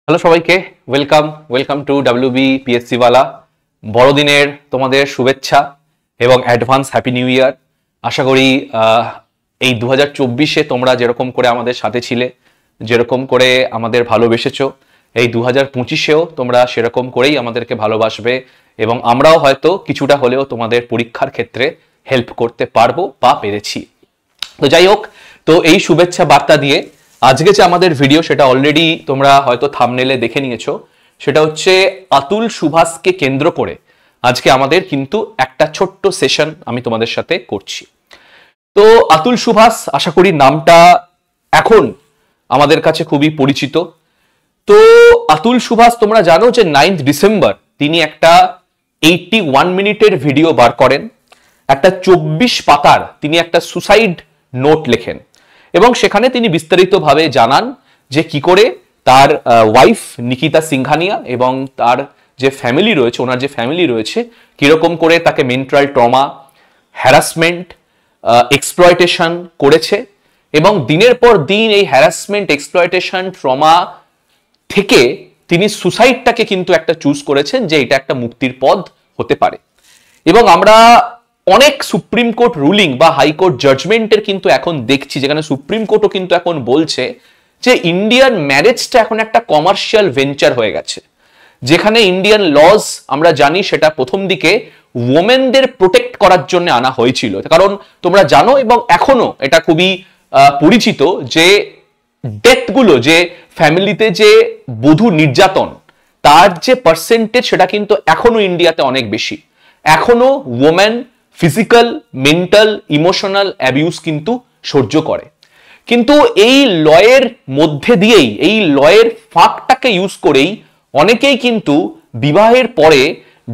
Hello সবাইকে, welcome to WB PSC ওয়ালা। বড়দিনের তোমাদের শুভেচ্ছা এবং অ্যাডভান্স হ্যাপি নিউ ইয়ার। আশা করি এই 2024-এ তোমরা যেরকম করে আমাদের সাথে ছিলে, যেরকম করে আমাদের ভালোবেসেছো, এই 2025-এও তোমরা সেরকম করেই আমাদেরকে ভালোবাসবে এবং আমরাও হয়তো কিছুটা হলেও তোমাদের পরীক্ষার ক্ষেত্রে হেল্প করতে পারবো বা পেরেছি। তো যাই হোক, তো এই শুভেচ্ছা বার্তা দিয়ে আজকে যে আমাদের ভিডিও, সেটা অলরেডি তোমরা হয়তো থাম্বনেলে দেখে নিয়েছো। সেটা হচ্ছে আতুল সুভাষকে কেন্দ্র করে আজকে আমাদের কিন্তু একটা ছোট্ট সেশন আমি তোমাদের সাথে করছি। তো আতুল সুভাষ, আশা করি নামটা এখন আমাদের কাছে খুবই পরিচিত। তো আতুল সুভাষ, তোমরা জানো যে 9 ডিসেম্বর তিনি একটা 81 মিনিটের ভিডিও বার করেন, একটা 24 পাতার তিনি একটা সুসাইড নোট লেখেন এবং সেখানে তিনি বিস্তারিতভাবে জানান যে কি করে তার ওয়াইফ নিকিতা সিংঘানিয়া এবং তার যে ফ্যামিলি রয়েছে, ওনার যে ফ্যামিলি রয়েছে, কিরকম করে তাকে মেন্টাল ট্রমা, হ্যারাসমেন্ট, এক্সপ্লয়টেশন করেছে এবং দিনের পর দিন এই হ্যারাসমেন্ট, এক্সপ্লয়টেশন, ট্রমা থেকে তিনি সুসাইডটাকে কিন্তু একটা চুজ করেছেন যে এটা একটা মুক্তির পথ হতে পারে। এবং আমরা অনেক সুপ্রিম কোর্ট রুলিং বা হাইকোর্ট জাজমেন্টের কিন্তু এখন দেখছি, যেখানে সুপ্রিম কোর্টও কিন্তু এখন বলছে যে ইন্ডিয়ান ম্যারেজটা এখন একটা কমার্শিয়াল ভেঞ্চার হয়ে গেছে, যেখানে ইন্ডিয়ান লজ আমরা জানি সেটা প্রথম দিকে ওমেনদের প্রোটেক্ট করার জন্য আনা হয়েছিল। কারণ তোমরা জানো এবং এখনো এটা খুবই পরিচিত যে ডেথগুলো, যে ফ্যামিলিতে যে বধূ নির্যাতন, তার যে পার্সেন্টেজ সেটা কিন্তু এখনো ইন্ডিয়াতে অনেক বেশি। এখনো women physical, mental, emotional abuse কিন্তু সহ্য করে। কিন্তু এই লয়ের মধ্যে দিয়েই, এই লয়ের ফাঁকটাকে ইউজ করেই অনেকেই কিন্তু বিবাহের পরে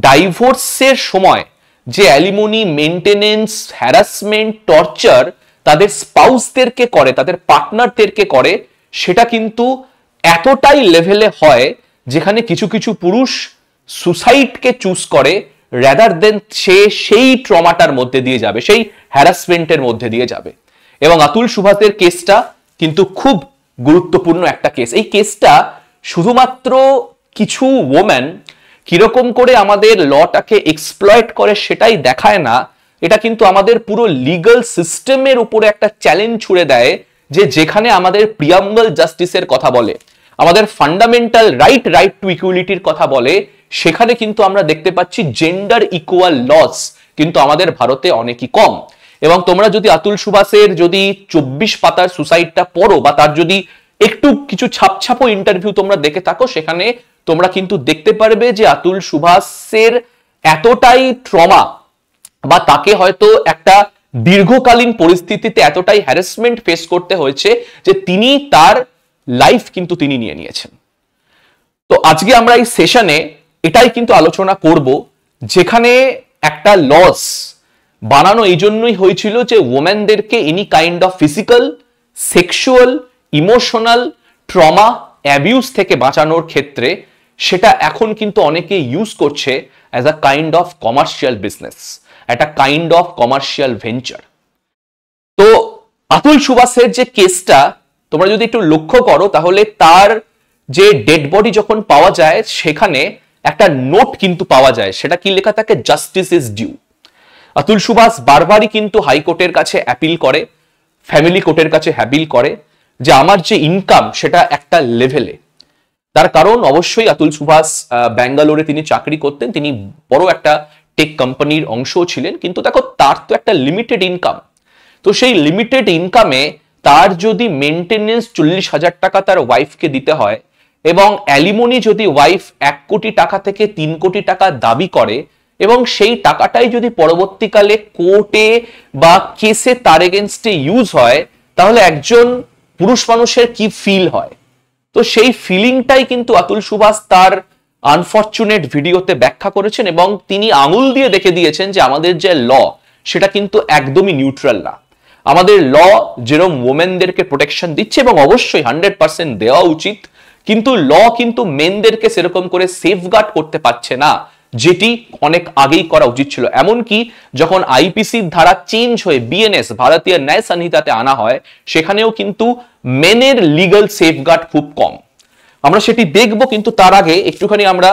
ডাইভোর্সের সময় যে অ্যালিমনি, মেনটেনেন্স, হ্যারাসমেন্ট, টর্চার তাদের স্পাউসদেরকে করে, তাদের পার্টনারদেরকে করে, সেটা কিন্তু এতটাই লেভেলে হয় যেখানে কিছু কিছু পুরুষ সুসাইডকে চুজ করে রাদার দেন সে সেই ট্রমাটার মধ্যে দিয়ে যাবে, সেই হ্যারাসমেন্টের মধ্যে দিয়ে যাবে। এবং আতুল সুভাষের কেসটা কিন্তু খুব গুরুত্বপূর্ণ একটা কেস। এই কেসটা শুধুমাত্র কিছু ওম্যান কিরকম করে আমাদের লটাকে এক্সপ্লয়েট করে সেটাই দেখায় না, এটা কিন্তু আমাদের পুরো লিগাল সিস্টেমের উপরে একটা চ্যালেঞ্জ ছুড়ে দেয় যে যেখানে আমাদের প্রিয়াম্বল জাস্টিসের কথা বলে, আমাদের ফান্ডামেন্টাল রাইট টু ইকুয়ালিটির কথা বলে, সেখানে কিন্তু আমরা দেখতে পাচ্ছি জেন্ডার ইকুয়াল লস কিন্তু আমাদের ভারতে অনেকই কম। এবং তোমরা যদি আতুল সুভাষের যদি 24 পাতার সুসাইডটা পড়ো বা তার যদি একটু কিছু ছাপছাপো ইন্টারভিউ তোমরা দেখে থাকো, সেখানে তোমরা কিন্তু দেখতে পারবে যে আতুল সুভাষের এতটাই ট্রমা বা তাকে হয়তো একটা দীর্ঘকালীন পরিস্থিতিতে এতটাই হ্যারাসমেন্ট ফেস করতে হয়েছে যে তিনি তার লাইফ কিন্তু তিনি নিয়ে নিয়েছেন। তো আজকে আমরা এই সেশনে এটাই কিন্তু আলোচনা করব, যেখানে একটা লস বানানো এই জন্যই হয়েছিল যে ওমেনদেরকে any kind of physical, sexual, emotional trauma, abuse থেকে বাঁচানোর ক্ষেত্রে সেটা এখন কিন্তু অনেকে ইউজ করছে as a kind of commercial business, একটা কাইন্ড অফ কমার্শিয়াল ভেঞ্চার। তো আতুল সুভাষের যে কেসটা তোমরা যদি একটু লক্ষ্য করো, তাহলে তার যে ডেড বডি যখন পাওয়া যায় সেখানে একটা নোট কিন্তু পাওয়া যায়, সেটা কি লেখা থাকে, justice is due. Atul Subhash বারবারই কিন্তু হাইকোর্টের কাছে অ্যাপিল করে, ফ্যামিলি কোর্টের কাছে অ্যাপিল করে যে আমার যে ইনকাম সেটা একটা লেভেলে। তার কারণ অবশ্যই আতুল সুভাষ ব্যাঙ্গালোরে তিনি চাকরি করতেন, তিনি বড় একটা টেক কোম্পানির অংশও ছিলেন, কিন্তু দেখো তার তো একটা লিমিটেড ইনকাম। তো সেই লিমিটেড ইনকামে তার যদি মেনটেনেন্স 40,000 টাকা তার ওয়াইফকে দিতে হয় এবং অ্যালিমনি যদি ওয়াইফ 1 কোটি টাকা থেকে 3 কোটি টাকা দাবি করে এবং সেই টাকাটাই যদি পরবর্তীকালে কোর্টে বা কেসে তার এগেনস্টে ইউজ হয়, তাহলে একজন পুরুষ মানুষের কি ফিল হয়। তো সেই ফিলিংটাই কিন্তু আতুল সুভাষ তার আনফরচুনেট ভিডিওতে ব্যাখ্যা করেছেন এবং তিনি আঙুল দিয়ে দেখে দিয়েছেন যে আমাদের যে ল সেটা কিন্তু একদমই নিউট্রাল না। আমাদের ল যেরকম ওমেনদেরকে প্রোটেকশন দিচ্ছে এবং অবশ্যই 100% দেওয়া উচিত, কিন্তু ল কিন্তু মেনদেরকে সেরকম করে সেফগার্ড করতে পারছে না, যেটি অনেক আগেই করা উচিত ছিল। এমনকি যখন আইপিসির ধারা চেঞ্জ হয়ে বিএনএস, ভারতীয় ন্যায় সংহিতাতে আনা হয়, সেখানেও কিন্তু মেনের লিগ্যাল সেফগার্ড খুব কম। আমরা সেটি দেখবো, কিন্তু তার আগে একটুখানি আমরা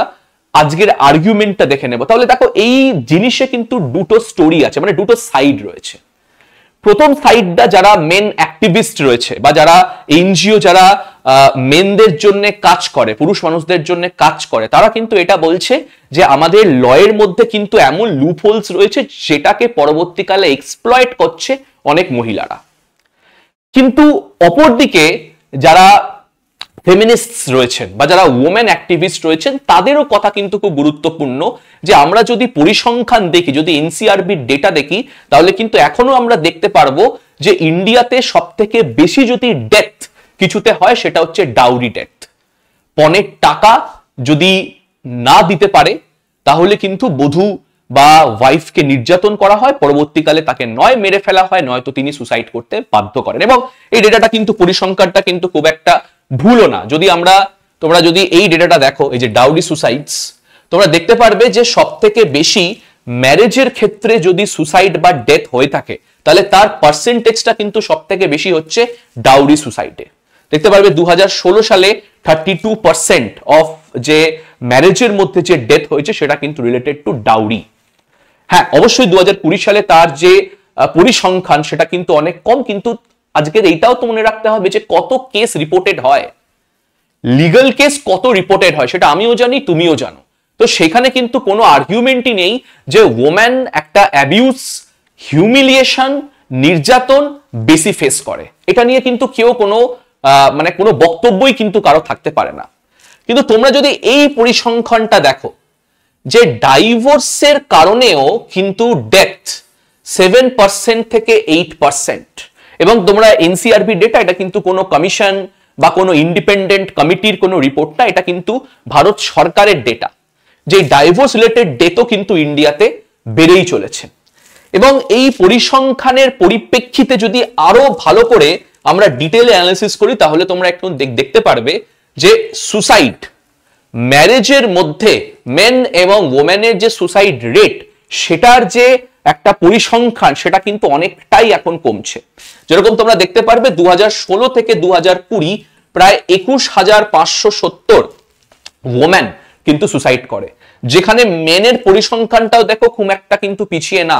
আজকের আর্গুমেন্টটা দেখে নেব। তাহলে দেখো এই জিনিসে কিন্তু দুটো স্টোরি আছে, মানে দুটো সাইড রয়েছে। প্রথম সাইডটা যারা মেন অ্যাক্টিভিস্ট রয়েছে বা যারা এনজিও, যারা মেনদের জন্য কাজ করে, পুরুষ মানুষদের জন্য কাজ করে, তারা কিন্তু এটা বলছে যে আমাদের লয়ের মধ্যে কিন্তু এমন লুপহোলস রয়েছে যেটাকে পরবর্তীকালে এক্সপ্লয়েট করছে অনেক মহিলারা। কিন্তু অপরদিকে যারা ফেমিনিস্টস রয়েছেন বা যারা ওমেন অ্যাক্টিভিস্ট রয়েছেন, তাদেরও কথা কিন্তু খুব গুরুত্বপূর্ণ যে আমরা যদি পরিসংখ্যান দেখি, যদি এনসিআরবির ডেটা দেখি, তাহলে কিন্তু এখনো আমরা দেখতে পারবো যে ইন্ডিয়াতে সব থেকে বেশি যদি ডেথ কিছুতে হয় সেটা হচ্ছে ডাউরি ডেথ। পণের টাকা যদি না দিতে পারে তাহলে কিন্তু বধূ বা ওয়াইফকে নির্যাতন করা হয়, পরবর্তীকালে তাকে নয় মেরে ফেলা হয়, নয়তো তিনি সুসাইড করতে বাধ্য করেন। এবং এই ডেটাটা কিন্তু, পরিসংখ্যানটা কিন্তু খুব একটা ভুলও না। যদি তোমরা যদি এই ডেটাটা দেখো, এই যে ডাউরি সুসাইডস, তোমরা দেখতে পারবে যে সব থেকে বেশি ম্যারেজের ক্ষেত্রে যদি সুসাইড বা ডেথ হয়ে থাকে, তাহলে তার পার্সেন্টেজটা কিন্তু সব থেকে বেশি হচ্ছে ডাউরি সুসাইডে। দেখতে পারবে 2016 সালে 32% অফ যে ম্যারেজের মধ্যে যে ডেথ হয়েছে সেটা কিন্তু রিলেটেড টু ডাউরি। হ্যাঁ, অবশ্যই 2020 সালে তার যে পরিসংখ্যান সেটা কিন্তু অনেক কম, কিন্তু আজকের এইটাও তো মনে রাখতে হবে যে কত কেস রিপোর্টেড হয়, লিগ্যাল কেস কত রিপোর্টেড হয় সেটা আমিও জানি, তুমিও জানো। তো সেখানে কিন্তু কোনো আর্গুমেন্টই নেই যে ওম্যান একটা অ্যাবিউজ, হিউমিলিয়েশন, নির্যাতন বেশি ফেস করে। এটা নিয়ে কিন্তু কেউ কোনো কোনো বক্তব্যই কিন্তু কারো থাকতে পারে না। কিন্তু তোমরা যদি এই পরিসংখ্যানটা দেখো যে ডাইভোর্সের কারণেও কিন্তু ডেথ 7% থেকে 8%, এবং তোমরা এনসিআরবি ডেটা, এটা কিন্তু কোনো কমিশন বা কোনো ইন্ডিপেন্ডেন্ট কমিটির কোনো রিপোর্ট না, এটা কিন্তু ভারত সরকারের ডেটা, যে ডাইভোর্স রিলেটেড ডেথও কিন্তু ইন্ডিয়াতে বেড়েই চলেছে। এবং এই পরিসংখ্যানের পরিপ্রেক্ষিতে যদি আরো ভালো করে আমরা ডিটেইলে অ্যানালিসিস করি, তাহলে তোমরা একটু দেখতে পারবে যে সুসাইড, ম্যারেজের মধ্যে মেন এবং ওমেনের যে সুসাইড রেট, সেটার যে একটা পরিসংখ্যান সেটা কিন্তু অনেকটাই এখন কমছে। যেরকম তোমরা দেখতে পারবে 2016 থেকে 2020 প্রায় 21,570 ওমেন কিন্তু সুসাইড করে, যেখানে মেনের পরিসংখ্যানটাও দেখো খুব একটা কিন্তু পিছিয়ে না,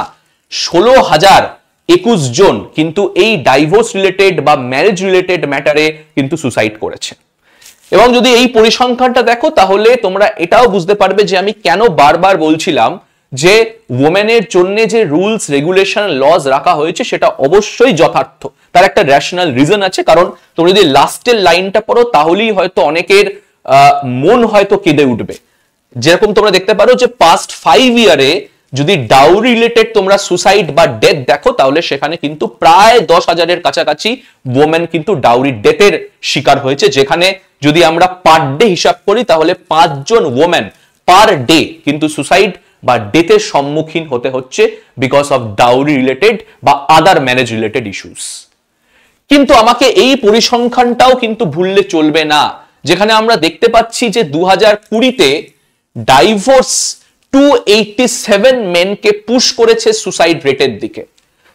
16,021 জন কিন্তু এই ডাইভোর্স রিলেটেড বা ম্যারেজ রিলেটেড ম্যাটারে কিন্তু সুসাইড করেছে। এবং যদি এই পরিসংখ্যানটা দেখো তাহলে তোমরা এটাও বুঝতে পারবে যে আমি কেন বারবার বলছিলাম যে ওমেনের জন্য যে রুলস, রেগুলেশন, লজ রাখা হয়েছে সেটা অবশ্যই যথার্থ। তার একটা রেশনাল রিজন আছে, কারণ তোমরা যদি লাস্টের লাইনটা পড়ো তাহলেই হয়তো অনেকের মন হয়তো কেঁদে উঠবে। যেরকম তোমরা দেখতে পারো যে পাস্ট 5 ইয়ারে যদি ডাউরি রিলেটেড তোমরা সুসাইড বা ডেথ দেখো, তাহলে সেখানে কিন্তু প্রায় 10,000-এর কাছাকাছি ওমেন কিন্তু ডাউরি ডেথের শিকার হয়েছে, যেখানে যদি আমরা পার ডে হিসাব করি তাহলে 5 জন ওমেন পার ডে কিন্তু সুসাইড বা ডেথের সম্মুখীন হতে হচ্ছে বিকজ অফ ডাউরি রিলেটেড বা আদার ম্যারেজ রিলেটেড ইস্যুস। কিন্তু আমাকে এই পরিসংখ্যানটাও কিন্তু ভুললে চলবে না, যেখানে আমরা দেখতে পাচ্ছি যে 2020-তে ডাইভোর্স 287 মেনকে পুশ করেছে সুসাইড রেটের দিকে,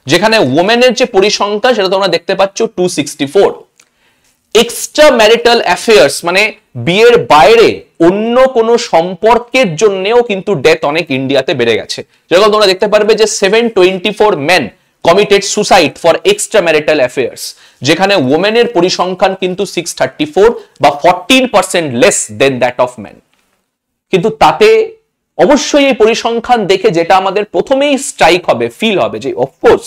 যেখানে ওমেনের যে পরিসংখ্যান সেটা তোমরা দেখতে পাচ্ছ 264। এক্সট্রা ম্যারিটাল অ্যাফেয়ার্স মানে বিয়ের বাইরে অন্য কোনো সম্পর্কের জন্যও কিন্তু ডেথ অনেক ইন্ডিয়াতে বেড়ে গেছে। যেরকম তোমরা দেখতে পারবে যে 724 men committed suicide for extra marital affairs, যেখানে ওমেনের পরিসংখ্যান কিন্তু 634 বা 14% less than that of men. কিন্তু তাতে অবশ্যই এই পরিসংখ্যান দেখে যেটা আমাদের প্রথমেই স্ট্রাইক হবে, ফিল হবে যে অফকোর্স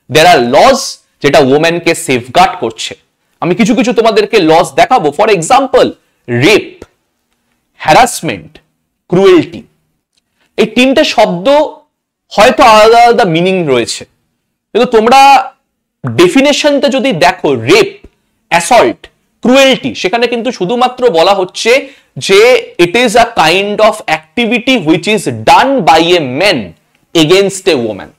দেয়ার আর লজ যেটা ওমেনকে সেফগার্ড করছে। আমি কিছু কিছু তোমাদেরকে লস দেখাবো। For example, rape, harassment, cruelty, এই তিনটে শব্দ হয়তো আলাদা আলাদা মিনিং রয়েছে, কিন্তু তোমরা ডেফিনেশনটা যদি দেখো, রেপ, অ্যাসল্ট, ক্রুয়েলটি, সেখানে কিন্তু শুধুমাত্র বলা হচ্ছে যে it is a kind of activity which is done by a men against a woman.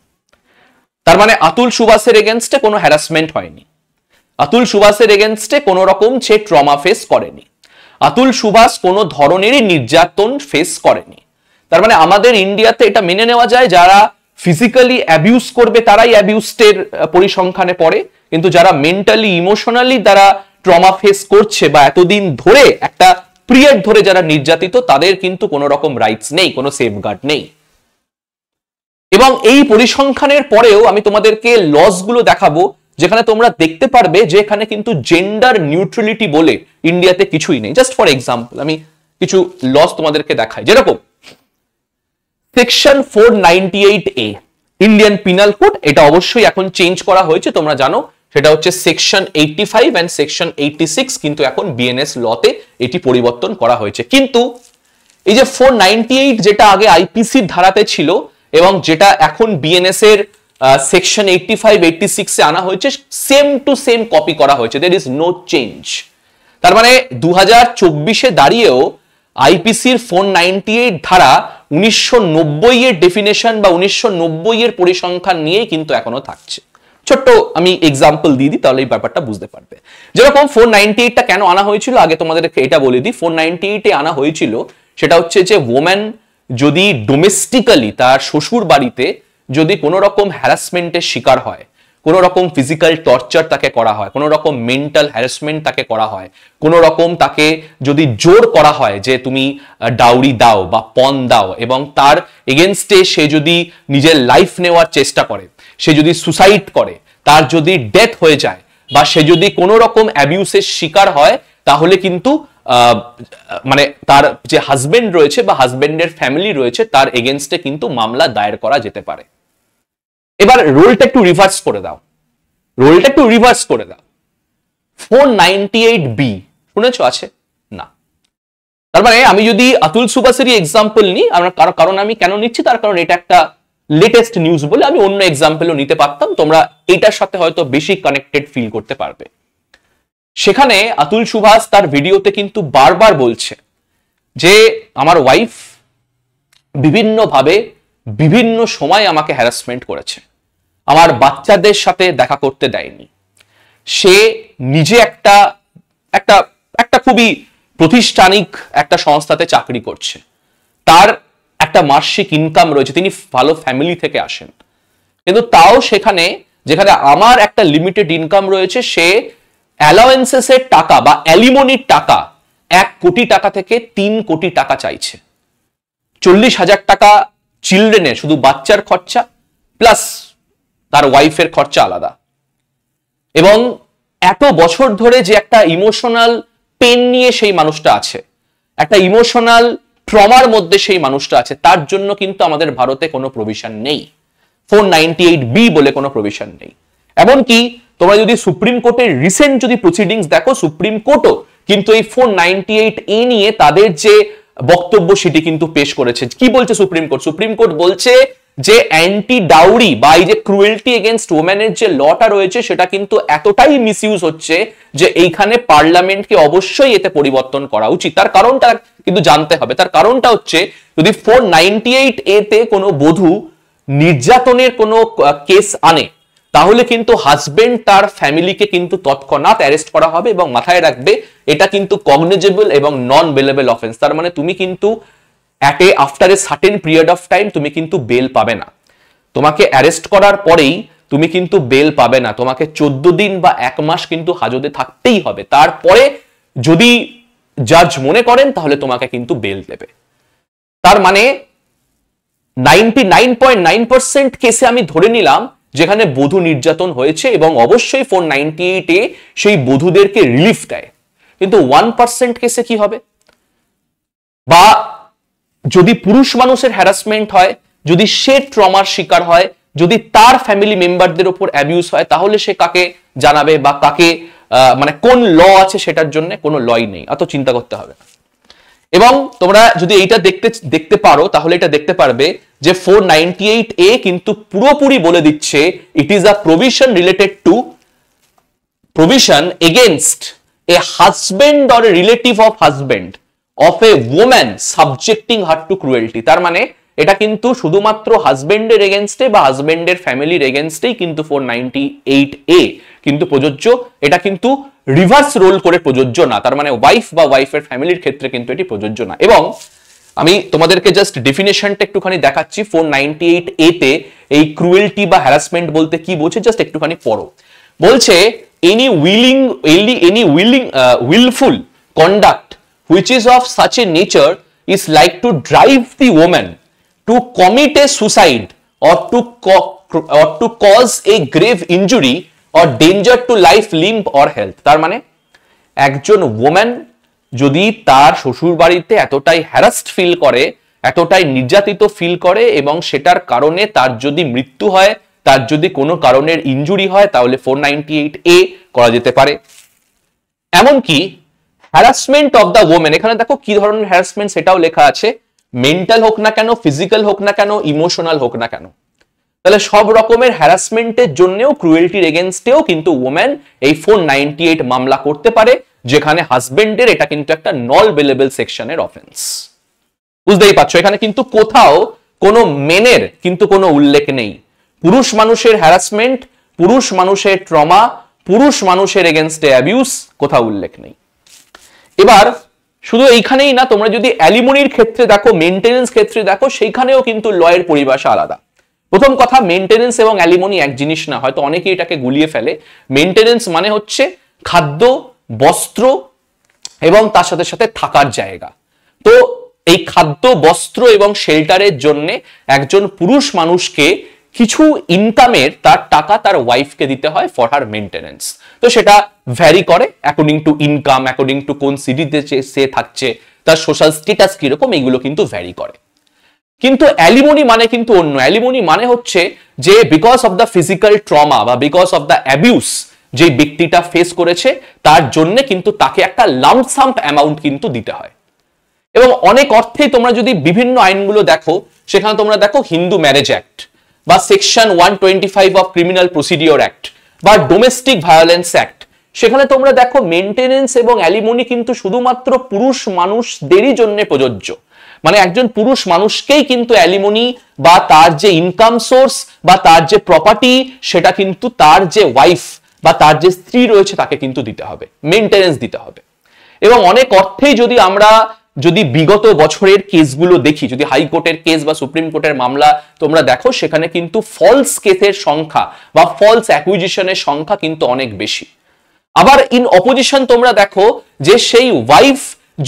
তার মানে আতুল সুভাষের এগেনস্টে কোনো হ্যারাসমেন্ট হয়নি, আতুল সুভাষের এগেনস্টে কোনো রকম সে ট্রমা ফেস করেনি, আতুল সুভাষ কোনো ধরনেরই নির্যাতন ফেস করেনি। তার মানে আমাদের ইন্ডিয়াতে এটা মেনে নেওয়া যায় যারা ফিজিক্যালি অ্যাবিউজ করবে তারাই অ্যাবিউজডের পরিসংখ্যানে পড়ে, কিন্তু যারা মেন্টালি, ইমোশনালি তারা ট্রমা ফেস করছে বা এতদিন ধরে একটা পিরিয়ড ধরে যারা নির্যাতিত তাদের কিন্তু কোনো রকম রাইটস নেই, কোনো সেফগার্ড নেই। এবং এই পরিসংখ্যানের পরেও আমি তোমাদেরকে লস গুলো দেখাবো যেখানে তোমরা দেখতে পারবে যে এখানে কিন্তু জেন্ডার নিউট্রালিটি বলে ইন্ডিয়াতে কিছুই নেই। জাস্ট ফর এক্সাম্পল আমি কিছু লস তোমাদেরকে দেখাই। যেরকম section 498A Indian penal code, এটা অবশ্যই এখন চেঞ্জ করা হয়েছে, তোমরা জানো সেটা হচ্ছে সেকশন 85 এন্ড সেকশন 86, কিন্তু এখন বিএনএস লতে এটি পরিবর্তন করা হয়েছে। কিন্তু এই যে 498 যেটা আগে আইপিসির ধারাতে ছিল এবং যেটা এখন বিএনএস এর সেকশন 85 86 এ আনা হয়েছে, সেম টু সেম কপি করা হয়েছে, দেয়ার ইজ নো চেঞ্জ। তার মানে 2024-এ দাঁড়িয়েও আইপিসির 498 ধারা 1990 এর ডেফিনেশন বা 1990 এর পরিসংখ্যান নিয়েই কিন্তু এখনো থাকছে। ছোট্ট আমি এক্সাম্পল দিয়ে দিই, তাহলে এই ব্যাপারটা বুঝতে পারবে। যেরকম 498টা কেন আনা হয়েছিল আগে তোমাদেরকে এটা বলে দিই। 498-এ আনা হয়েছিল সেটা হচ্ছে যে ওম্যান যদি ডোমেস্টিক্যালি তার শ্বশুর বাড়িতে যদি কোনো রকম হ্যারাসমেন্টের শিকার হয়, কোনো রকম ফিজিক্যাল টর্চার তাকে করা হয়, কোনো রকম মেন্টাল হ্যারাসমেন্ট তাকে করা হয়, কোনো রকম তাকে যদি জোর করা হয় যে তুমি ডাউরি দাও বা পণ দাও, এবং তার এগেনস্টে সে যদি নিজের লাইফ নেওয়ার চেষ্টা করে, সে যদি সুসাইড করে, তার যদি ডেথ হয়ে যায়, বা সে যদি কোনো রকম অ্যাবিউসের শিকার হয়, তাহলে কিন্তু মানে তার যে হাজবেন্ড রয়েছে বা হাজবেন্ডের ফ্যামিলি রয়েছে তার এগেনস্টে কিন্তু মামলা দায়ের করা যেতে পারে। এবার রোলটা একটু রিভার্স করে দাও, 498B শুনেছো আছে না? তার মানে আমি যদি আতুল সুবাসেরই এক্সাম্পল নিই, কারণ আমি কেন নিচ্ছি তার কারণ এটা একটা লেটেস্ট নিউজ বলে, আমি অন্য এক্সাম্পলও নিতে পারতাম, তোমরা এটার সাথে হয়তো বেশি কানেক্টেড ফিল করতে পারবে। সেখানে আতুল সুভাষ তার ভিডিওতে কিন্তু বারবার বলছে যে আমার ওয়াইফ বিভিন্নভাবে বিভিন্ন সময় আমাকে হ্যারাসমেন্ট করেছে, আমার বাচ্চাদের সাথে দেখা করতে দেয়নি, সে নিজে একটা একটা একটা খুবই প্রতিষ্ঠানিক একটা সংস্থাতে চাকরি করছে, তার একটা মাসিক ইনকাম রয়েছে, তিনি ভালো ফ্যামিলি থেকে আসেন, কিন্তু তাও সেখানে যেখানে আমার একটা লিমিটেড ইনকাম রয়েছে, সে অ্যালাওয়েন্সেসের টাকা বা অ্যালিমনির টাকা 1 কোটি টাকা থেকে 3 কোটি টাকা চাইছে। 40,000 টাকা চিলড্রেনের শুধু বাচ্চার খরচা প্লাস তার ওয়াইফের খরচা আলাদা। এবং এত বছর ধরে যে একটা ইমোশনাল পেন নিয়ে সেই মানুষটা আছে, একটা ইমোশনাল ট্রমার মধ্যে সেই মানুষটা আছে, তার জন্য কিন্তু আমাদের ভারতে কোনো প্রভিশন নেই, 498B বলে কোনো প্রভিশন নেই। এমনকি তোমরা যদি সুপ্রিম কোর্টের রিসেন্ট যদি প্রসিডিংস দেখো, সুপ্রিম কোর্টও কিন্তু এই 498A নিয়ে তাদের যে বক্তব্য সেটি কিন্তু পেশ করেছে। কি বলছে সুপ্রিম কোর্ট? সুপ্রিম কোর্ট বলছে যে অ্যান্টি ডাউরি বা এই যে ক্রুয়েলটি এগেইনস্ট ওমেনের যে লটা রয়েছে সেটা কিন্তু এতটাই মিসইউজ হচ্ছে যে এইখানে পার্লামেন্টকে অবশ্যই এতে পরিবর্তন করা উচিত। তার কারণটা কিন্তু জানতে হবে। তার কারণটা হচ্ছে যদি 498A তে কোনো বধূ নির্যাতনের কোনো কেস আনে, তাহলে কিন্তু হাজবেন্ড তার ফ্যামিলিকে কিন্তু তৎক্ষণাৎ অ্যারেস্ট করা হবে, এবং মাথায় রাখবে এটা কিন্তু কগনিজেবল এবং নন বেলেবল অফেন্স। তার মানে তুমি কিন্তু after a certain period of time তুমি কিন্তু বেল পাবে না, তোমাকে অ্যারেস্ট করার পরেই তুমি কিন্তু বেল পাবে না, তোমাকে 14 দিন বা 1 মাস কিন্তু হাজতে থাকতেই হবে, তারপরে যদি জাজ মনে করেন তাহলে তোমাকে কিন্তু বেল দেবে। তার মানে 99.9% কেসে আমি ধরে নিলাম যেখানে বধূ নির্যাতন হয়েছে, এবং অবশ্যই 498A সেই বধূদেরকে রিলিফ দেয়, কিন্তু 1% কেসে কি হবে? বা যদি পুরুষ মানুষের হ্যারাসমেন্ট হয়, যদি সে ট্রমার শিকার হয়, যদি তার ফ্যামিলি মেম্বারদের উপর অ্যাবিউজ হয়, তাহলে সে কাকে জানাবে বা কাকে মানে কোন ল আছে সেটার জন্য? কোনো লই নেই, অত চিন্তা করতে হবে না। এবং তোমরা যদি এইটা দেখতে পারো তাহলে এটা দেখতে পারবে যে 498A কিন্তু পুরোপুরি বলে দিচ্ছে ইট is a provision related to provision against a husband or a relative of husband of a woman subjecting her to cruelty। তার মানে এটা কিন্তু শুধুমাত্র হাজবেন্ডের এগেইনস্টে বা হাজবেন্ডের ফ্যামিলির এগেইনস্টেই কিন্তু 498A কিন্তু প্রযোজ্য, এটা কিন্তু রিভার্স রোল করে প্রযোজ্য না। তার মানে ওয়াইফ বা ওয়াইফের ফ্যামিলির ক্ষেত্রে কিন্তু এটি প্রযোজ্য না। এবং আমি তোমাদেরকে জাস্ট ডেফিনেশনটা একটুখানি দেখাচ্ছি 498A তে এই ক্রুয়েলটি বা হ্যারাসমেন্ট বলতে কি বলছে, জাস্ট একটুখানি পড়ো। বলছে any willful conduct which is of such a nature is like to drive the woman to commit a suicide or to cause a grave injury or danger to life, limb or health. তার মানে একজন woman যদি তার শ্বশুর বাড়িতে এতটাই harassed feel করে, এতটাই নির্যাতিত ফিল করে এবং সেটার কারণে তার যদি মৃত্যু হয়, তার যদি কোনো কারণের ইনজুরি হয়, তাহলে 498A করা যেতে পারে। এমনকি হ্যারাসমেন্ট অফ দ্য ওমেন, এখানে দেখো কি ধরনের হ্যারাসমেন্ট সেটাও লেখা আছে, মেন্টাল হোক না কেন, ফিজিক্যাল হোক না কেন, ইমোশনাল হোক না কেন, তাহলে সব রকমের হ্যারাসমেন্টের জন্যও, ক্রুয়েলটির এগেনস্টেও কিন্তু ওমেন এই 498 মামলা করতে পারে, যেখানে হাজবেন্ডের এটা কিন্তু একটা নল বেলেবল সেকশনের অফেন্স। বুঝতেই পারছো এখানে কিন্তু কোথাও কোনো মেনের কিন্তু কোনো উল্লেখ নেই। পুরুষ মানুষের হ্যারাসমেন্ট, পুরুষ মানুষের ট্রমা, পুরুষ মানুষের এগেনস্টে অ্যাবিউস কোথাও উল্লেখ নেই। এবার শুধু এইখানেই না, তোমরা যদি অ্যালিমনির ক্ষেত্রে দেখো, মেইনটেনেন্স ক্ষেত্রে দেখো, সেইখানেও কিন্তু লয়ের পরিভাষা আলাদা। প্রথম কথা, মেইনটেনেন্স এবং অ্যালিমনি এক জিনিস না, হয়তো অনেকেই এটাকে গুলিয়ে ফেলে। মেইনটেনেন্স মানে হচ্ছে খাদ্য, বস্ত্র এবং তার সাথে সাথে থাকার জায়গা। তো এই খাদ্য, বস্ত্র এবং শেল্টারের জন্য একজন পুরুষ মানুষকে কিছু ইনকামের তার টাকা তার ওয়াইফকে দিতে হয় ফর হার মেইনটেনেন্স। তো সেটা ভ্যারি করে according to income, according to কোন সিটিতে সে থাকছে, তার সোশ্যাল স্ট্যাটাস কিরকম, এইগুলো কিন্তু ভ্যারি করে। কিন্তু অ্যালিমনি মানে কিন্তু অন্য। অ্যালিমনি মানে হচ্ছে যে because of the physical trauma বা বিকজ অফ দ্য অ্যাবিউস যে ব্যক্তিটা ফেস করেছে, তার জন্য কিন্তু তাকে একটা লাম্পসাম অ্যামাউন্ট কিন্তু দিতে হয়। এবং অনেক অর্থেই তোমরা যদি বিভিন্ন আইনগুলো দেখো, সেখানে তোমরা দেখো হিন্দু ম্যারেজ অ্যাক্ট বা section 125 of criminal procedure act বা ডোমেস্টিক ভায়োলেন্স অ্যাক্ট, সেখানে তোমরা দেখো মেইনটেনেন্স এবং অ্যালিমনি কিন্তু শুধুমাত্র পুরুষ মানুষদেরই জন্য প্রযোজ্য। মানে একজন পুরুষ মানুষকেই কিন্তু অ্যালিমনি বা তার যে ইনকাম সোর্স বা তার যে প্রপার্টি, সেটা কিন্তু তার যে ওয়াইফ বা তার যে স্ত্রী রয়েছে তাকে কিন্তু দিতে হবে, মেইনটেনেন্স দিতে হবে। এবং অনেক অর্থেই যদি বিগত বছরের কেসগুলো দেখি, যদি হাইকোর্টের কেস বা সুপ্রিম কোর্টের মামলা তোমরা দেখো, সেখানে কিন্তু ফলস কেসের সংখ্যা বা ফলস অ্যাকুইজিশনের সংখ্যা কিন্তু অনেক বেশি। আবার ইন অপোজিশন তোমরা দেখো যে সেই ওয়াইফ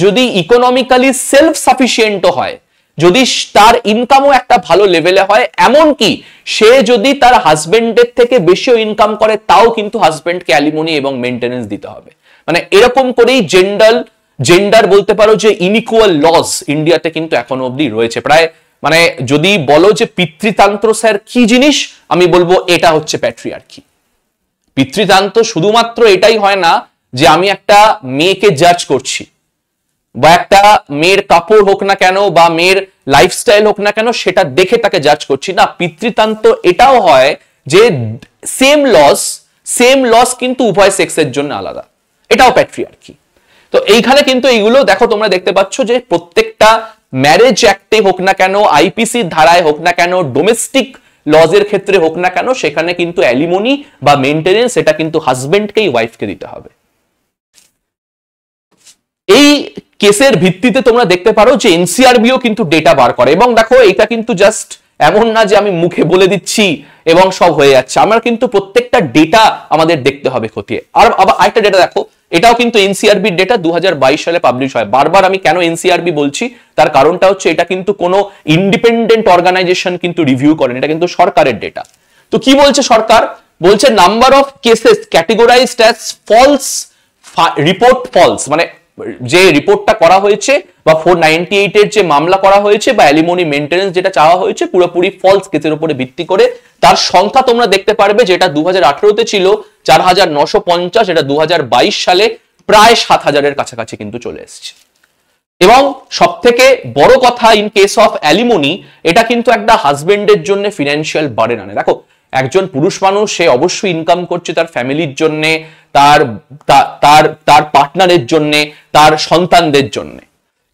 যদি ইকোনমিক্যালি সেলফ সাফিসিয়েন্টও হয়, যদি তার ইনকামও একটা ভালো লেভেলে হয়, এমনকি সে যদি তার হাজবেন্ডের থেকে বেশিও ইনকাম করে, তাও কিন্তু হাজবেন্ডকে অ্যালিমনি এবং মেইনটেনেন্স দিতে হবে। মানে এরকম করেই জেন্ডার বলতে পারো যে ইনইকুয়াল লস ইন্ডিয়াতে কিন্তু এখনো অবধি রয়েছে। প্রায় মানে যদি বলো যে পিতৃতন্ত্র স্যার কি জিনিস, আমি বলবো এটা হচ্ছে প্যাট্রিয়ার্কি। পিতৃতন্ত্র শুধুমাত্র এটাই হয় না যে আমি একটা মেয়েকে জাজ করছি বা একটা মেয়ের কাপড় হোক না কেন বা মেয়ের লাইফস্টাইল হোক না কেন সেটা দেখে তাকে জাজ করছি না। পিতৃতন্ত্র এটাও হয় যে সেম লস কিন্তু উভয় সেক্সের জন্য আলাদা, এটাও প্যাট্রিয়ার্কি। তো এইখানে কিন্তু এইগুলো দেখো, তোমরা দেখতে পাচ্ছ যে প্রত্যেকটা ম্যারেজ অ্যাক্টে হোক না কেন, আইপিসির ধারায় হোক না কেন, ডোমেস্টিক লজের ক্ষেত্রে হোক না কেন, সেখানে কিন্তু অ্যালিমনি বা মেইনটেনেন্স এটা কিন্তু হাজবেন্ডকেই ওয়াইফকে দিতে হবে। এই কেসের ভিত্তিতে তোমরা দেখতে পারো যে এনসিআরবিও কিন্তু ডেটা বার করে। এবং দেখো এটা কিন্তু জাস্ট এমন না যে আমি মুখে বলে দিচ্ছি এবং সব হয়ে যাচ্ছে, আমরা কিন্তু প্রত্যেকটা ডেটা আমাদের দেখতে হবে খতিয়ে। আর আবার আরেকটা ডেটা দেখো, এটাও কিন্তু এনসিআরবির ডেটা 2022 সালে পাবলিশ হয়। বারবার আমি কেন এনসিআরবি বলছি, তার কারণটা হচ্ছে এটা কিন্তু কোনো ইন্ডিপেন্ডেন্ট অর্গানাইজেশন কিন্তু রিভিউ করেন, এটা কিন্তু সরকারের ডেটা। তো কি বলছে সরকার? বলছে number of cases categorized as false report false, মানে যে রিপোর্টটা করা হয়েছে বা 498 এর যে মামলা করা হয়েছে বা অ্যালিমনি মেইনটেনেন্স যেটা চাওয়া হয়েছে, পুরোপুরি ফলস কেসের উপরে ভিত্তি করে। তার সংখ্যা তোমরা দেখতে পারবে যেটা 2018-তে ছিল 4950, এটা 2022 সালে প্রায় 7000-এর কাছাকাছি কিন্তু চলে এসেছে। এবং সব থেকে বড় কথা, ইন কেস অফ অ্যালিমনি এটা কিন্তু একটা হাজবেন্ডের জন্য ফিনান্সিয়াল বার্ডেন আনে। দেখো একজন পুরুষ মানুষ সে অবশ্যই ইনকাম করছে তার ফ্যামিলির জন্য, তার পার্টনারের জন্য, তার সন্তানদের জন্য,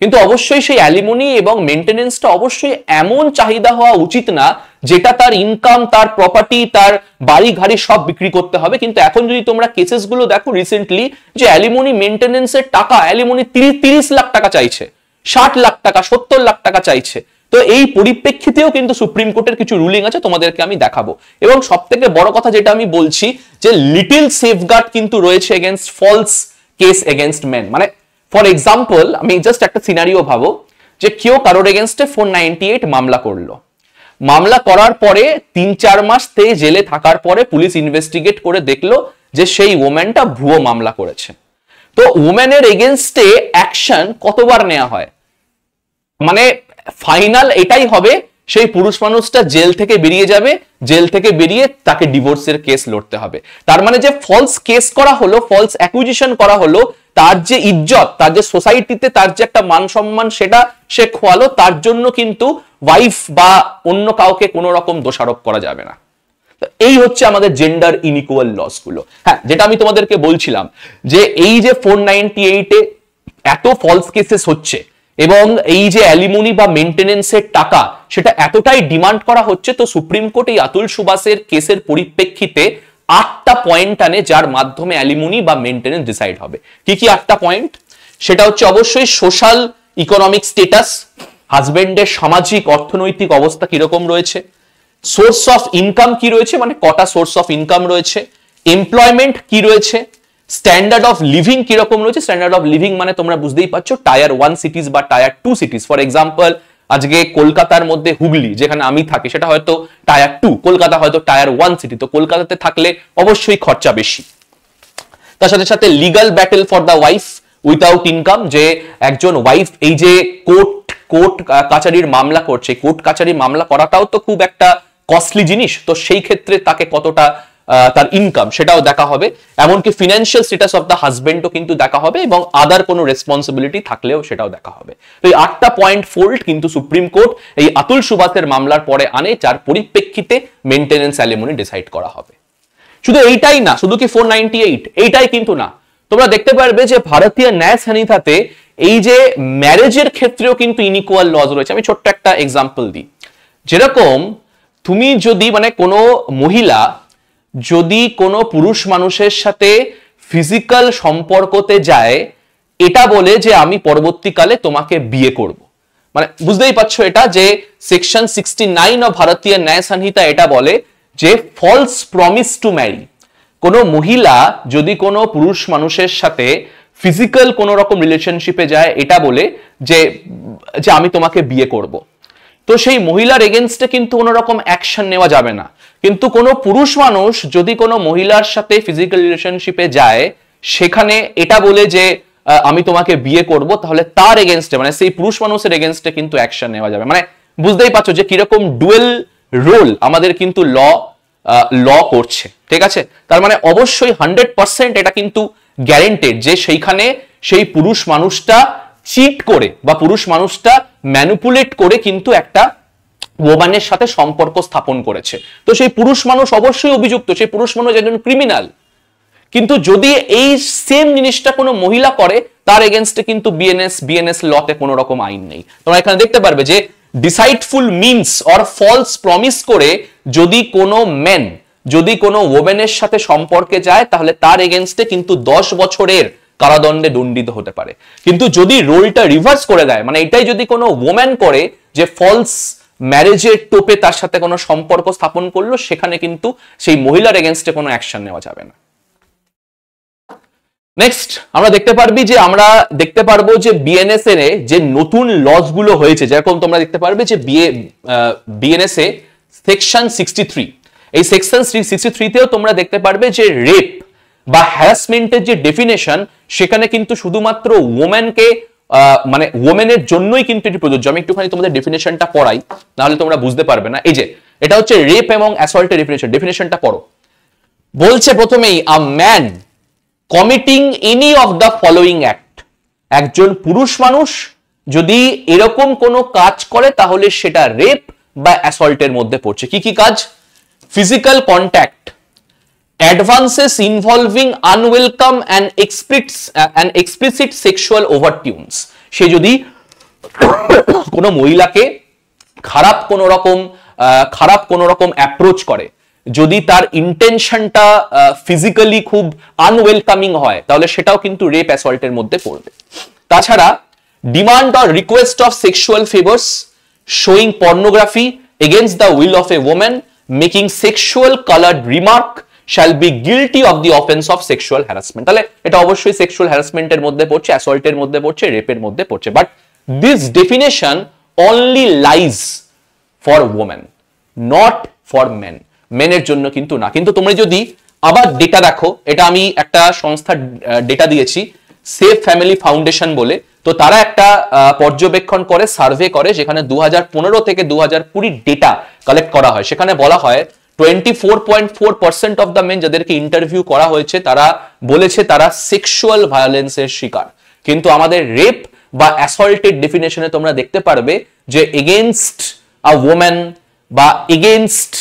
কিন্তু অবশ্যই সেই অ্যালিমনি এবং মেইনটেনেন্সটা অবশ্যই এমন চাহিদা হওয়া উচিত না যেটা তার ইনকাম, তার প্রপার্টি, তার বাড়ি গাড়ি সব বিক্রি করতে হবে। কিন্তু এখন যদি তোমরা কেসেসগুলো দেখো রিসেন্টলি, যে অ্যালিমনি মেইনটেনেন্সের টাকা অ্যালিমনি 30 লাখ টাকা চাইছে, 60 লাখ টাকা, 70 লাখ টাকা চাইছে। তো এই পরিপ্রেক্ষিতেও কিন্তু সুপ্রিম কোর্টের কিছু রুলিং আছে, তোমাদেরকে আমি দেখাবো। এবং সব থেকে বড় কথা যেটা আমি বলছি, যে লিটিল সেফগার্ড কিন্তু রয়েছে against false case against men. মানে ফর এক্সাম্পল আমি জাস্ট একটা সিনারিও ভাবো যে কেউ কারোর এগেনস্টে 498 মামলা করলো, মামলা করার পরে 3-4 মাস জেলে থাকার পরে পুলিশ ইনভেস্টিগেট করে দেখলো যে সেই ওম্যানটা ভুয়ো মামলা করেছে। তো ওম্যানের এগেনস্টে অ্যাকশন কতবার নেওয়া হয়? মানে ফাইনাল এটাই হবে, সেই পুরুষ মানুষটা জেল থেকে বেরিয়ে যাবে, জেল থেকে বেরিয়ে তাকে ডিভোর্সের কেস লড়তে হবে। তার মানে যে ফলস কেস করা হলো, ফলস অ্যাকুইজিশন করা হলো, তার যে ইজ্জত, তার যে সোসাইটিতে তার যে একটা মান সম্মান সেটা সে খোয়ালো, তার জন্য কিন্তু ওয়াইফ বা অন্য কাউকে কোনো রকম দোষারোপ করা যাবে না। এই হচ্ছে আমাদের জেন্ডার ইনইকুয়াল লস গুলো। হ্যাঁ, যেটা আমি তোমাদেরকে বলছিলাম যে এই যে 498-এ এত ফলস কেসেস হচ্ছে এবং এই যে অ্যালিমনি বা মেইনটেনেন্সের টাকা সেটা এতটাই ডিমান্ড করা হচ্ছে, তো সুপ্রিম কোর্ট এই আতুল সুভাষের কেসের পরিপ্রেক্ষিতে 8টা পয়েন্ট আনে যার মাধ্যমে অ্যালিমনি বা মেইনটেনেন্স ডিসাইড হবে। কি কি 8টা পয়েন্ট? সেটা হচ্ছে অবশ্যই সোশ্যাল ইকোনমিক স্ট্যাটাস, হাজবেন্ডের সামাজিক অর্থনৈতিক অবস্থা কিরকম রয়েছে, সোর্স অফ ইনকাম কি রয়েছে, মানে কটা সোর্স অফ ইনকাম রয়েছে, এমপ্লয়মেন্ট কি রয়েছে, স্ট্যান্ডার্ড অফ লিভিং কিরকম রয়েছে। স্ট্যান্ডার্ড অফ লিভিং মানে তোমরা বুঝতেই পারছো টায়ার 1 সিটিজ বা টায়ার 2 সিটিজ। ফর এক্সাম্পল আজকে কলকাতার মধ্যে হুগলি যেখানে আমি থাকি সেটা হয়তো টায়ার 2, কলকাতা হয়তো টায়ার 1 সিটি, তো কলকাতাতে থাকলে অবশ্যই খরচা বেশি। তার সাথে সাথে legal battle for the wife without income, যে একজন ওয়াইফ এই যে কোর্ট কাচারির মামলা করছে, কোর্ট কাচারির মামলা করাটাও তো খুব একটা কস্টলি জিনিস, তো সেই ক্ষেত্রে তাকে কতটা তার ইনকাম সেটাও দেখা হবে, এমনকি ফিনান্সিয়াল স্ট্যাটাস অফ দ্য হাজবেন্ডও কিন্তু দেখা হবে এবং আদার কোনো রেসপন্সিবিলিটি থাকলেও সেটাও দেখা হবে। তো এই 8টা পয়েন্ট ফোল্ড কিন্তু সুপ্রিম কোর্ট এই আতুল সুভাষের মামলার পরে আনে, যার পরিপ্রেক্ষিতে মেইনটেনেন্স অ্যালিমনি ডিসাইড করা হবে। শুধু এইটাই না, শুধু কি 498 এইটাই কিন্তু না, তোমরা দেখতে পারবে যে ভারতীয় ন্যায় সংহিতাতে এই যে ম্যারেজের ক্ষেত্রেও কিন্তু ইনইকুয়াল লজ রয়েছে। আমি ছোট্ট একটা এক্সাম্পল দিই, যেরকম তুমি যদি মানে কোনো মহিলা যদি কোনো পুরুষ মানুষের সাথে ফিজিক্যাল সম্পর্কতে যায় এটা বলে যে আমি পরবর্তীকালে তোমাকে বিয়ে করব, মানে বুঝতেই পারছো এটা যে সেকশন 69 অফ ভারতীয় ন্যায় সংহিতা এটা বলে যে ফলস প্রমিস টু ম্যারি, কোনো মহিলা যদি কোনো পুরুষ মানুষের সাথে ফিজিক্যাল কোনো রকম রিলেশনশিপে যায় এটা বলে যে আমি তোমাকে বিয়ে করব, তো সেই মহিলার এগেনস্টে কিন্তু কোনো রকম অ্যাকশন নেওয়া যাবে না। কিন্তু কোনো পুরুষ মানুষ যদি কোনো মহিলার সাথে ফিজিক্যাল রিলেশনশিপে যায় সেখানে এটা বলে যে আমি তোমাকে বিয়ে করব, তাহলে তার এগেনস্টে মানে সেই পুরুষ মানুষের এগেনস্টে কিন্তু অ্যাকশন নেওয়া যাবে। মানে বুঝতেই পারছো যে কিরকম ডুয়েল রোল আমাদের কিন্তু ল করছে, ঠিক আছে। তার মানে অবশ্যই 100% এটা কিন্তু গ্যারেন্টেড যে সেইখানে সেই পুরুষ মানুষটা চিট করে বা পুরুষ মানুষটা ম্যানিপুলেট করে কিন্তু একটা ওম্যানের সাথে সম্পর্ক স্থাপন করেছে, তো সেই পুরুষ মানুষ অবশ্যই অভিযুক্ত, সেই পুরুষ মানুষ একজন ক্রিমিনাল। কিন্তু যদি এই সেম জিনিসটা কোনো মহিলা করে তার এগেনস্টে কিন্তু বিএনএস লতে কোনো রকম আইন নেই। তোমরা এখানে দেখতে পারবে যে ডিসাইডফুল মিনস অর ফলস প্রমিস করে যদি কোনো ম্যান যদি কোনো ওমেনের সাথে সম্পর্কে যায় তাহলে তার এগেনস্টে কিন্তু 10 বছরের কারাদণ্ডে দণ্ডিত হতে পারে। কিন্তু যদি রোলটা রিভার্স করে দেয়, মানে এটাই যদি কোনো ওম্যান করে যে ফলস ম্যারেজের টোপে তার সাথে কোনো সম্পর্ক স্থাপন করলো, সেখানে কিন্তু সেই মহিলার এগেনস্টে কোনো অ্যাকশন নেওয়া যাবে না। নেক্সট আমরা দেখতে পারবো যে বিএনএস এ যে নতুন লস গুলো হয়েছে, যেরকম তোমরা দেখতে পারবে যে বিএনএস এ সেকশন 63, এই সেকশন 63 তেও তোমরা দেখতে পারবে যে রেপ বা হ্যারাসমেন্টের যে ডেফিনেশন সেখানে কিন্তু শুধুমাত্র ওম্যানকে মানে ওমেনের জন্যই কিন্তু এটি প্রযোজ্য। আমি একটুখানি তোমাদের ডেফিনেশনটা পড়াই, নাহলে তোমরা বুঝতে পারবে না। এই যে এটা হচ্ছে রেপ এবং অ্যাসল্টের ডেফিনেশনটা পড়ো। বলছে প্রথমেই a man committing any of the following act, একজন পুরুষ মানুষ যদি এরকম কোনো কাজ করে তাহলে সেটা রেপ বা অ্যাসল্টের মধ্যে পড়ছে। কি কি কাজ? Physical contact, advances involving unwelcome and explicit sexual overtones, সে যদি কোনো মহিলাকে খারাপ কোনো রকম অ্যাপ্রোচ করে, যদি তার ইন্টেনশনটা ফিজিক্যালি খুব আনওয়েলকামিং হয়, তাহলে সেটাও কিন্তু রেপ অ্যাসল্টের মধ্যে পড়বে। তাছাড়া demand or request of sexual favours, showing pornography against the will of a woman, making sexual coloured remark, shall be guilty of the offense of sexual harassment. তাহলে এটা অবশ্যই সেক্সুয়াল হ্যারাসমেন্টের মধ্যে পড়ছে, অ্যাসল্টের মধ্যে পড়ছে, রেপের মধ্যে পড়ছে। But this definition only lies for women, not for men. মেনের জন্য কিন্তু না। কিন্তু তোমরা যদি আবার ডেটা দেখো, এটা আমি একটা সংস্থার ডেটা দিয়েছি, সেফ ফ্যামিলি ফাউন্ডেশন বলে, তো তারা একটা পর্যবেক্ষণ করে, সার্ভে করে, যেখানে 2015 থেকে 2020 ডেটা কালেক্ট করা হয়। সেখানে বলা হয় 24.4% অফ দ্য মেন যাদেরকে ইন্টারভিউ করা হয়েছে তারা বলেছে তারা সেক্সুয়াল ভায়োলেন্সের শিকার। কিন্তু আমাদের রেপ বা অ্যাসল্টেড ডেফিনেশনে তোমরা দেখতে পারবে যে এগেইনস্ট আ ওম্যান বা এগেইনস্ট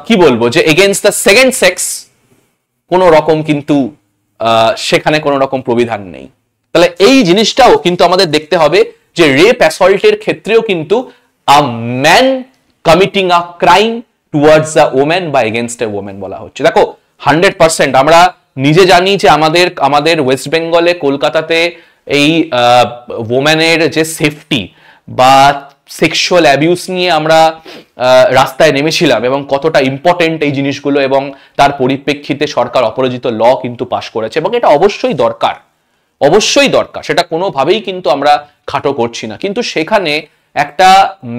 কি বলবো, যে এগেইনস্ট দ্য সেকেন্ড সেক্স কোন রকম কিন্তু সেখানে কোন রকম প্রবিধান নেই। তাহলে এই জিনিসটাও কিন্তু আমাদের দেখতে হবে যে রেপ অ্যাসল্টের ক্ষেত্রেও কিন্তু a man committing a crime towards a woman বা এগেইনস্ট এ ওম্যান বলা হচ্ছে। দেখো 100% আমরা নিজে জানি যে আমাদের ওয়েস্ট বেঙ্গলে, কলকাতাতে এই ওম্যানের যে সেফটি বা সেক্সুয়াল অ্যাবিউস নিয়ে আমরা রাস্তায় নেমেছিলাম এবং কতটা ইম্পর্টেন্ট এই জিনিসগুলো, এবং তার পরিপ্রেক্ষিতে সরকার অপরাজিত ল কিন্তু পাশ করেছে, এবং এটা অবশ্যই দরকার, অবশ্যই দরকার, সেটা কোনোভাবেই কিন্তু আমরা খাটো করছি না। কিন্তু সেখানে একটা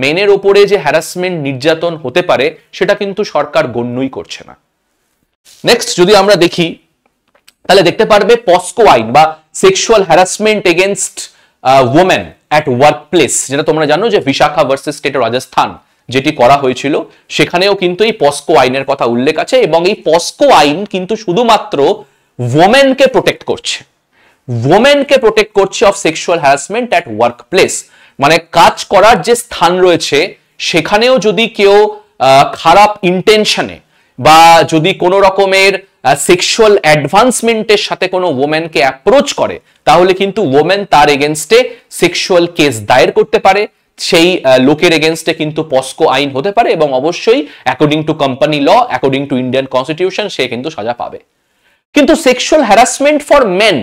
মেনের ওপরে যে হ্যারাসমেন্ট, নির্যাতন হতে পারে সেটা কিন্তু সরকার গণ্যই করছে না। নেক্সট যদি আমরা দেখি তাহলে দেখতে পারবে পস্কো আইন বা sexual harassment against women at work place, যেটা তোমরা জানো যে Vishakha versus state of Rajasthan যেটি করা হয়েছিল, সেখানেও কিন্তু এই পস্কো আইনের কথা উল্লেখ আছে। এবং এই পস্কো আইন কিন্তু শুধুমাত্র ওমেনকে প্রোটেক্ট করছে, ওমেনকে প্রোটেক্ট করছে of sexual harassment at work place. মানে কাজ করার যে স্থান রয়েছে সেখানেও যদি কেউ খারাপ ইন্টেনশনে বা যদি কোনো রকমের সেক্সুয়াল অ্যাডভান্সমেন্টের সাথে কোনো ওমেনকে অ্যাপ্রোচ করে, তাহলে কিন্তু ওমেন তার এগেনস্টে সেক্সুয়াল কেস দায়ের করতে পারে, সেই লোকের এগেনস্টে কিন্তু পস্কো আইন হতে পারে, এবং অবশ্যই according to company law, according to Indian constitution সে কিন্তু সাজা পাবে। কিন্তু সেক্সুয়াল হ্যারাসমেন্ট ফর মেন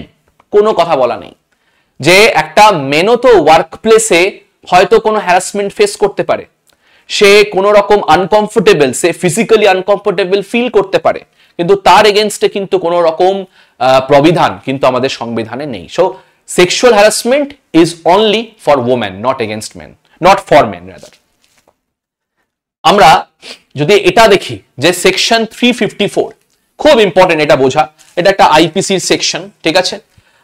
কোনো কথা বলা নেই, যে একটা মেনও তো ওয়ার্ক প্লেসে হয়তো কোনো হ্যারাসমেন্ট ফেস করতে পারে, সে কোনো রকম আনকমফোর্টেবল, সে ফিজিক্যালি আনকমফোর্টেবল ফিল করতে পারে, কিন্তু তার এগেনস্টে কিন্তু কোনো রকম প্রবিধান কিন্তু আমাদের সংবিধানে নেই। So sexual harassment is only for women, not against men, not for men rather. আমরা যদি এটা দেখি যে সেকশন 354 খুব ইম্পর্টেন্ট এটা বোঝা, এটা একটা আইপিসির সেকশন, ঠিক আছে?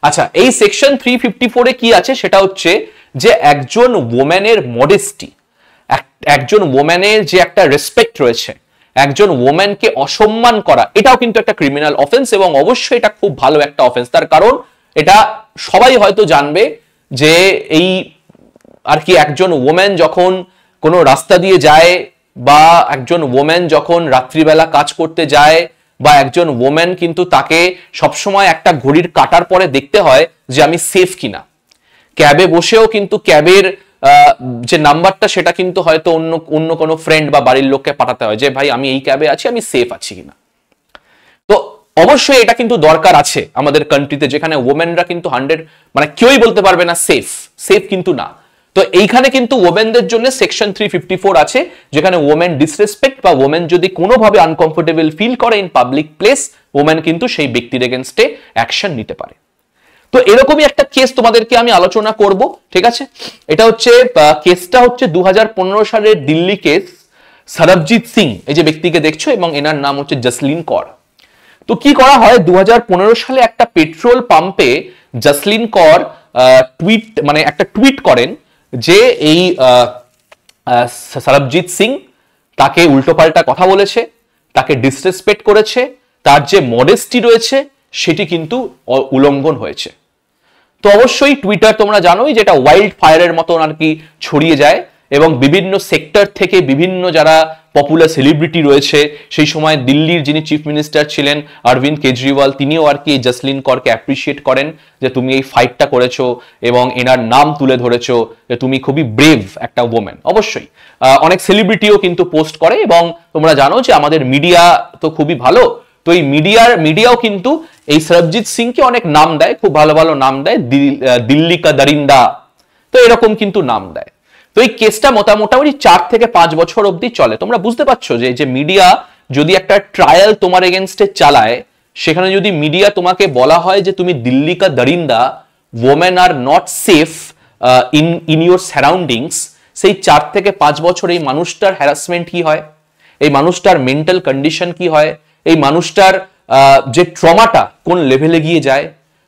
আচ্ছা, এই সেকশন 354 এ কি আছে সেটা হচ্ছে যে একজন ওম্যানের মডেস্টি, একজন ওম্যানের যে একটা রেসপেক্ট রয়েছে, একজন ওম্যানকে অসম্মান করা, এটাও কিন্তু একটা ক্রিমিনাল অফেন্স, এবং অবশ্যই এটা খুব ভালো একটা অফেন্স। তার কারণ এটা সবাই হয়তো জানবে যে এই আর কি একজন ওম্যান যখন কোনো রাস্তা দিয়ে যায়, বা একজন ওম্যান যখন রাত্রিবেলা কাজ করতে যায়, বা একজন ওম্যান কিন্তু তাকে সবসময় একটা ঘড়ির কাটার পরে দেখতে হয় যে আমি সেফ কিনা। ক্যাবে বসেও কিন্তু ক্যাবের যে নাম্বারটা সেটা কিন্তু হয়তো অন্য কোনো ফ্রেন্ড বা বাড়ির লোককে পাঠাতে হয় যে ভাই আমি এই ক্যাবে আছি, আমি সেফ আছি কিনা। তো অবশ্যই এটা কিন্তু দরকার আছে আমাদের কান্ট্রিতে, যেখানে ওমেনরা কিন্তু 100 মানে কেউই বলতে পারবে না সেফ কিন্তু না। তো এইখানে কিন্তু ওমেনদের জন্য সেকশন 354 আছে, যেখানে ওমেন ডিসরেসপেক্ট বা ওমেন যদি কোনোভাবে আনকমফোর্টেবল ফিল করে ইন পাবলিক প্লেস, ওমেন কিন্তু সেই ব্যক্তির এগেনস্টে অ্যাকশন নিতে পারে। তো এরকমই একটা কেস তোমাদেরকে আমি আলোচনা করব, ঠিক আছে? এটা হচ্ছে কেসটা হচ্ছে 2015 সালের দিল্লি কেস, সরবজিৎ সিং এই যে ব্যক্তিকে দেখছো, এবং এনার নাম হচ্ছে জসলিন কর। তো কি করা হয়, 2015 সালে একটা পেট্রোল পাম্পে জসলিন কর একটা টুইট করেন যে এই সরবজিৎ সিং তাকে উল্টোপাল্টা কথা বলেছে, তাকে ডিসরেসপেক্ট করেছে, তার যে মডেস্টি রয়েছে সেটি কিন্তু উল্লঙ্ঘন হয়েছে। তো অবশ্যই টুইটার তোমরা জানোই যেটা ওয়াইল্ড ফায়ারের মতন আর কি ছড়িয়ে যায়, এবং বিভিন্ন সেক্টর থেকে বিভিন্ন যারা পপুলার সেলিব্রিটি রয়েছে, সেই সময় দিল্লির যিনি চিফ মিনিস্টার ছিলেন অরবিন্দ কেজরিওয়াল, তিনিও আর কি জসলিন করকে অ্যাপ্রিসিয়েট করেন যে তুমি এই ফাইটটা করেছো এবং এনার নাম তুলে ধরেছো, যে তুমি খুবই ব্রেভ একটা ওম্যান। অবশ্যই অনেক সেলিব্রিটিও কিন্তু পোস্ট করে, এবং তোমরা জানো যে আমাদের মিডিয়া তো খুবই ভালো, তো এই মিডিয়াও কিন্তু এই সরবজিৎ সিংকে অনেক নাম দেয়, খুব ভালো ভালো নাম দেয়, দিল্লি কা দরিন্দা, তো এরকম কিন্তু নাম দেয়। তো এই কেসটা মোটামুটি 4 থেকে 5 বছর অবধি চলে। তোমরা বুঝতে পারছো যে মিডিয়া যদি একটা ট্রায়াল তোমার এগেনস্টে চালায়, সেখানে যদি মিডিয়া তোমাকে বলা হয় যে তুমি দিল্লি কা দরিন্দা, women are not safe in your surroundings, সেই 4 থেকে 5 বছর এই মানুষটার হ্যারাসমেন্ট কি হয়, এই মানুষটার মেন্টাল কন্ডিশন কি হয়, এই মানুষটার যে ট্রমাটা কোন লেভেলে গিয়ে যায়।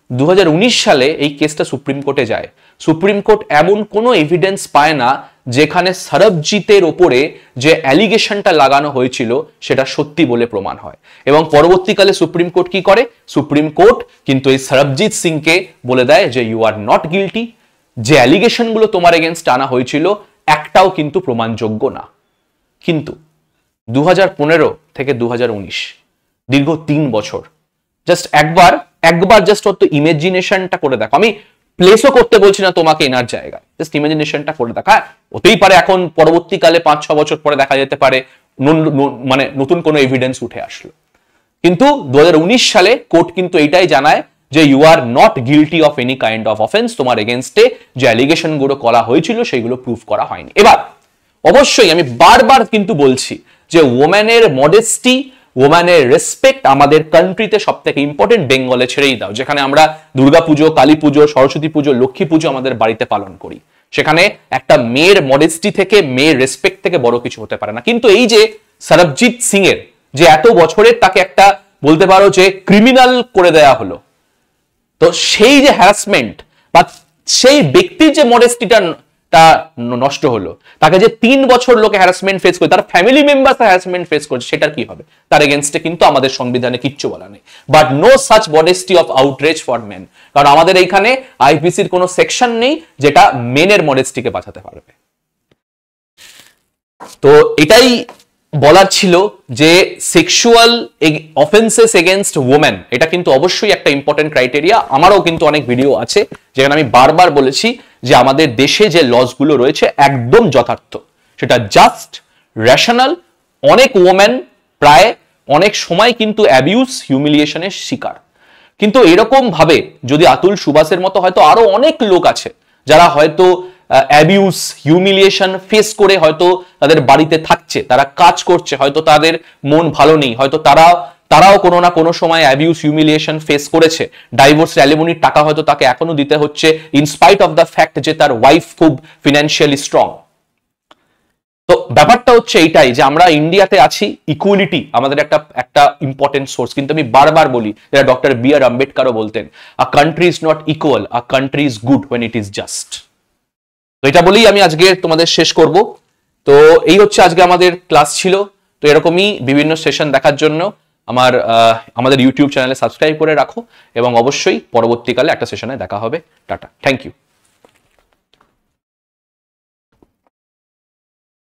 2019 সালে এই কেসটা সুপ্রিম কোর্টে যায়। সুপ্রিম কোর্ট এমন কোনো এভিডেন্স পায় না যেখানে সরবজিতের ওপরে যে অ্যালিগেশনটা লাগানো হয়েছিল সেটা সত্যি বলে প্রমাণ হয়। এবং পরবর্তীকালে সুপ্রিম কোর্ট কি করে, সুপ্রিম কোর্ট কিন্তু এই সরবজিৎ সিংকে বলে দেয় যে ইউ আর নট গিলটি, যে অ্যালিগেশনগুলো তোমার এগেনস্ট আনা হয়েছিল একটাও কিন্তু প্রমাণযোগ্য না। কিন্তু 2015 থেকে 2019 দীর্ঘ 3 বছর, জাস্ট একবার জাস্ট অত ইমেজিনেশনটা করে দেখো। আমি প্লেসও করতে বলছি না তোমাকে এনার জায়গায়, জাস্ট ইমাজিনেশনটা করে দেখা। হতেই পারে এখন পরবর্তীকালে 5-6 বছর পরে দেখা যেতে পারে মানে নতুন কোনো এভিডেন্স উঠে আসলো, কিন্তু 2019 সালে কোর্ট কিন্তু এইটাই জানায় যে you are not guilty of any kind of offence, তোমার এগেনস্টে যে অ্যালিগেশন গুলো করা হয়েছিল সেগুলো প্রুফ করা হয়নি। এবার অবশ্যই আমি বারবার কিন্তু বলছি যে ওম্যানের মডেস্টি, ওম্যানের রেসপেক্ট আমাদের কান্ট্রিতে সব থেকে ইম্পর্টেন্ট। বেঙ্গলে ছেড়েই দাও, যেখানে আমরা দুর্গাপুজো, কালী পুজো, সরস্বতী পুজো, লক্ষ্মী পুজো আমাদের বাড়িতে পালন করি, সেখানে একটা মেয়ের মডেস্টি থেকে, মেয়ের রেসপেক্ট থেকে বড় কিছু হতে পারে না। কিন্তু এই যে সরবজিৎ সিং এর যে এত বছরের তাকে একটা বলতে পারো যে ক্রিমিনাল করে দেয়া হলো, তো সেই যে হ্যারাসমেন্ট বা সেই ব্যক্তির যে মডেস্টিটা নষ্ট হলো, তাকে যে 3 বছর লোকে হ্যারাসমেন্ট ফেস করে, তার ফ্যামিলি মেম্বার হ্যারাসমেন্ট ফেস করছে, সেটার কি হবে? তার এগেনস্টে কিন্তু আমাদের সংবিধানে কিচ্ছু বলা নেই। But no such modesty of outrage for men, কারণ আমাদের এইখানে আইপিসির কোনো সেকশন নেই যেটা মেনের মডেস্টিকে বাঁচাতে পারবে। তো এটাই বলার ছিল যে সেক্সুয়াল অফেন্সেস এগেনস্ট ওমেন, এটা কিন্তু অবশ্যই একটা ইম্পর্টেন্ট ক্রাইটেরিয়া। আমারও কিন্তু অনেক ভিডিও আছে যেখানে আমি বারবার বলেছি যে আমাদের দেশে যে লসগুলো রয়েছে একদম যথার্থ, সেটা জাস্ট, রেশনাল। অনেক ওমেন প্রায় অনেক সময় কিন্তু অ্যাবিউজ, হিউমিলিয়েশনের শিকার। কিন্তু এরকম ভাবে যদি আতুল সুভাষের মতো হয়তো আরো অনেক লোক আছে যারা হয়তো অ্যাবিউজ, হিউমিলিয়েশন ফেস করে হয়তো তাদের বাড়িতে থাকছে, তারা কাজ করছে, হয়তো তাদের মন ভালো নেই, হয়তো তারাও কোনো না কোনো সময় অ্যাবিউজ, হিউমিলিয়েশন ফেস করেছে। ডাইভোর্স, অ্যালিমনির টাকা হয়তো তাকে এখনো দিতে হচ্ছে ইনস্পাইট অফ দ্য ফ্যাক্ট যে তার ওয়াইফ খুব ফিনান্সিয়ালি স্ট্রং। তো ব্যাপারটা হচ্ছে এইটাই যে আমরা ইন্ডিয়াতে আছি, ইকুয়ালিটি আমাদের একটা ইম্পর্টেন্ট সোর্স। কিন্তু আমি বারবার বলি, যেটা ডক্টর বি আর আম্বেদকরও বলতেন, আ country is not equal, a country is good when it is just. তো এটা বলেই আমি আজকে তোমাদের শেষ করব। তো এই হচ্ছে আজকে আমাদের ক্লাস ছিল। তো এরকমই বিভিন্ন সেশন দেখার জন্য আমাদের ইউটিউব চ্যানেলে সাবস্ক্রাইব করে রাখো, এবং অবশ্যই পরবর্তীকালে একটা সেশনে দেখা হবে। Tata, thank you.